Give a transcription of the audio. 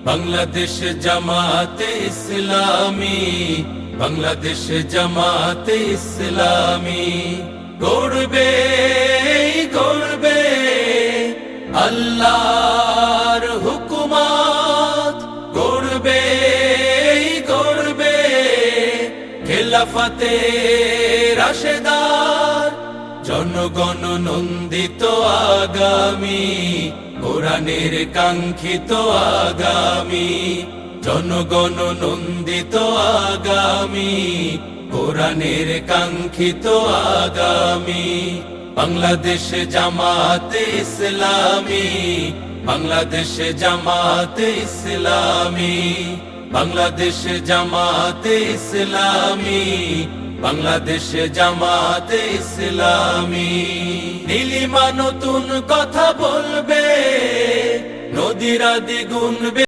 বাংলাদেশ জামাতে ইসলামী, বাংলাদেশ জামাতে ইসলামী গড়বে গড়বে আল্লাহর হুকুমত, গড়বে গড়বে খেলাফতে রাশেদার, জনগণ নন্দিত আগামী, কোরআনের কাঙ্ক্ষিত আগামী, জনগণ নন্দিত আগামী, কোরআনের কাঙ্ক্ষিত আগামী। বাংলাদেশ জামাতে ইসলামী, বাংলাদেশ জামাতে ইসলামী, বাংলাদেশ জামাতে ইসলামী, বাংলাদেশ জামাতে ইসলামী। নীলিমা নতুন কথা বলবে, নদীরা দ্বিগুণ